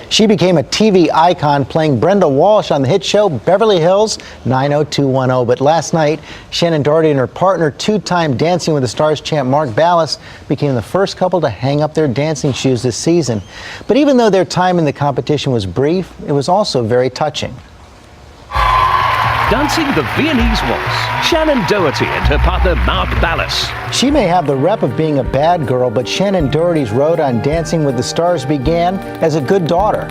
She became a TV icon playing Brenda Walsh on the hit show Beverly Hills 90210. But last night, Shannen Doherty and her partner, two-time Dancing with the Stars champ Mark Ballas, became the first couple to hang up their dancing shoes this season. But even though their time in the competition was brief, it was also very touching. Dancing the Viennese waltz, Shannen Doherty and her partner Mark Ballas. She may have the rep of being a bad girl, but Shannen Doherty's road on Dancing with the Stars began as a good daughter.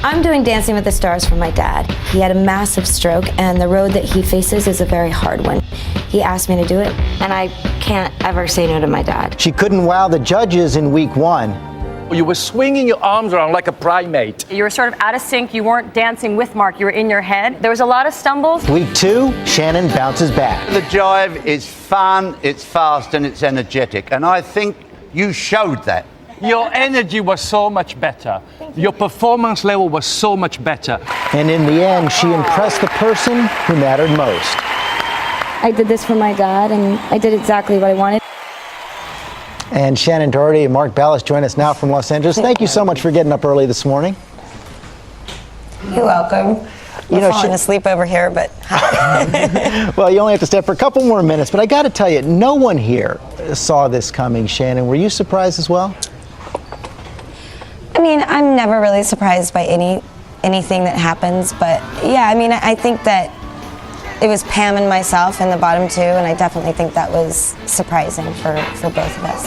I'm doing Dancing with the Stars for my dad. He had a massive stroke, and the road that he faces is a very hard one. He asked me to do it, and I can't ever say no to my dad. She couldn't wow the judges in week 1. You were swinging your arms around like a primate. You were sort of out of sync. You weren't dancing with Mark. You were in your head. There was a lot of stumbles. Week 2, Shannen bounces back. The jive is fun, it's fast, and it's energetic. And I think you showed that. Your energy was so much better. Your performance level was so much better. And in the end, she impressed the person who mattered most. I did this for my dad, and I did exactly what I wanted. And Shannen Doherty and Mark Ballas join us now from Los Angeles. Thank you so much for getting up early this morning. You're welcome. We're falling asleep over here, but well, you only have to stay for a couple more minutes. But I got to tell you, no one here saw this coming. Shannen, were you surprised as well? I mean, I'm never really surprised by anything that happens. But yeah, I mean, I think that it was Pam and myself in the bottom 2, and I definitely think that was surprising for both of us.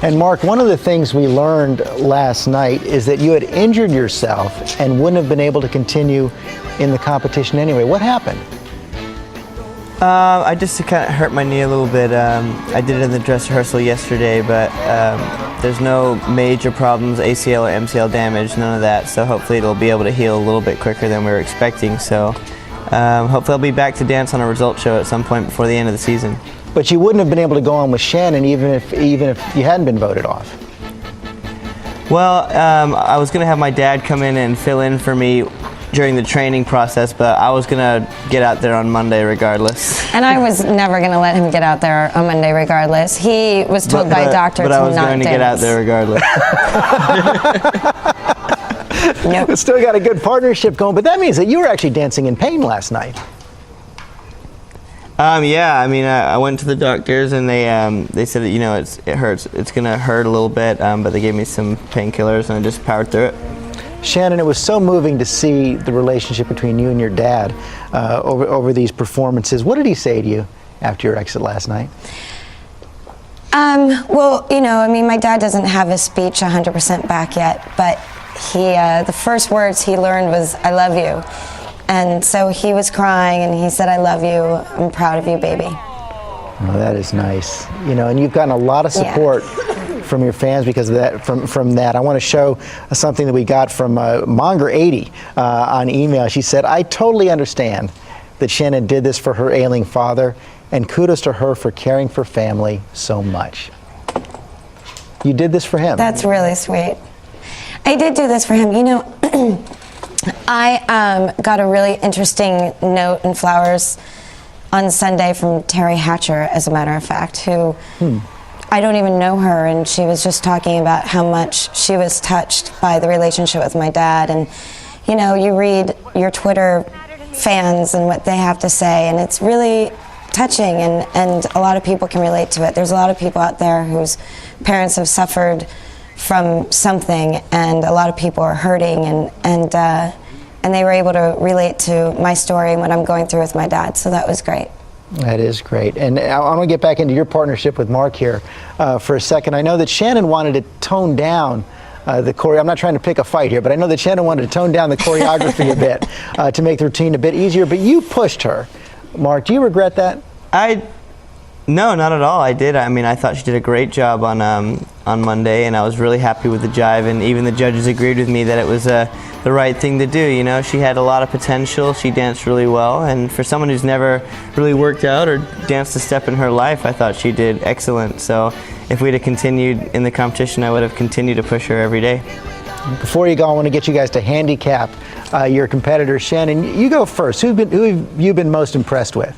And Mark, one of the things we learned last night is that you had injured yourself and wouldn't have been able to continue in the competition anyway. What happened? I just kind of hurt my knee a little bit. I did it in the dress rehearsal yesterday, but there's no major problems, ACL or MCL damage, none of that. So hopefully it'll be able to heal a little bit quicker than we were expecting. So hopefully I'll be back to dance on a result show at some point before the end of the season. But you wouldn't have been able to go on with Shannen even if you hadn't been voted off. Well, I was going to have my dad come in and fill in for me during the training process, but I was going to get out there on Monday regardless. And I was never going to let him get out there on Monday regardless. He was told by doctor to not dance. But I was going to get out there regardless. Nope. We've still got a good partnership going, but that means that you were actually dancing in pain last night. Yeah, I mean, I went to the doctors and they said that, you know, it hurts. It's gonna hurt a little bit, but they gave me some painkillers and I just powered through it. Shannen, it was so moving to see the relationship between you and your dad over these performances. What did he say to you after your exit last night? Well, you know, I mean, my dad doesn't have his speech 100% back yet, but the first words he learned was, "I love you." And so he was crying and he said, "I love you. I'm proud of you, baby." Oh, that is nice. You know, and you've gotten a lot of support from your fans because of that. From that, I want to show something that we got from Monger80 on email. She said, "I totally understand that Shannen did this for her ailing father, and kudos to her for caring for family so much." You did this for him. That's really sweet. I did do this for him. You know, I got a really interesting note and flowers on Sunday from Terry Hatcher, as a matter of fact, who I don't even know her, and she was just talking about how much she was touched by the relationship with my dad. And you know, you read your Twitter fans and what they have to say, and it's really touching, and a lot of people can relate to it. There's a lot of people out there whose parents have suffered from something, and a lot of people are hurting, and they were able to relate to my story and what I'm going through with my dad, so that was great. That is great. And I want to get back into your partnership with Mark here for a second. I know that Shannen wanted to tone down the choreo. I'm not trying to pick a fight here, but I know that Shannen wanted to tone down the choreography a bit to make the routine a bit easier, but you pushed her. Mark, do you regret that? No, not at all. I did. I mean, I thought she did a great job on Monday, and I was really happy with the jive, and even the judges agreed with me that it was the right thing to do. You know, she had a lot of potential. She danced really well, and for someone who's never really worked out or danced a step in her life, I thought she did excellent. So if we'd have continued in the competition, I would have continued to push her every day. Before you go, I want to get you guys to handicap your competitors. Shannen, you go first. Who have you been most impressed with?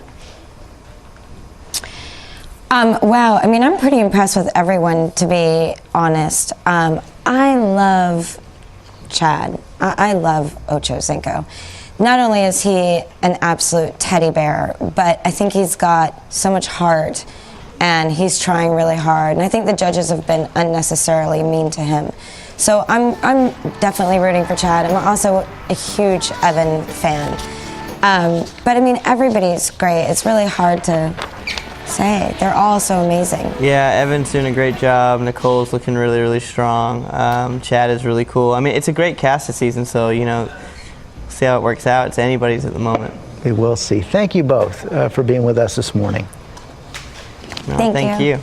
Wow, I mean, I'm pretty impressed with everyone, to be honest. I love Chad. I love Ocho Cinco. Not only is he an absolute teddy bear, but I think he's got so much heart and he's trying really hard. And I think the judges have been unnecessarily mean to him. So I'm definitely rooting for Chad. I'm also a huge Evan fan. But I mean, everybody's great. It's really hard to say. They're all so amazing. Yeah, Evan's doing a great job. Nicole's looking really, really strong. Chad is really cool. I mean, it's a great cast this season, so, you know, see how it works out. It's anybody's at the moment. We will see. Thank you both for being with us this morning. No, thank you.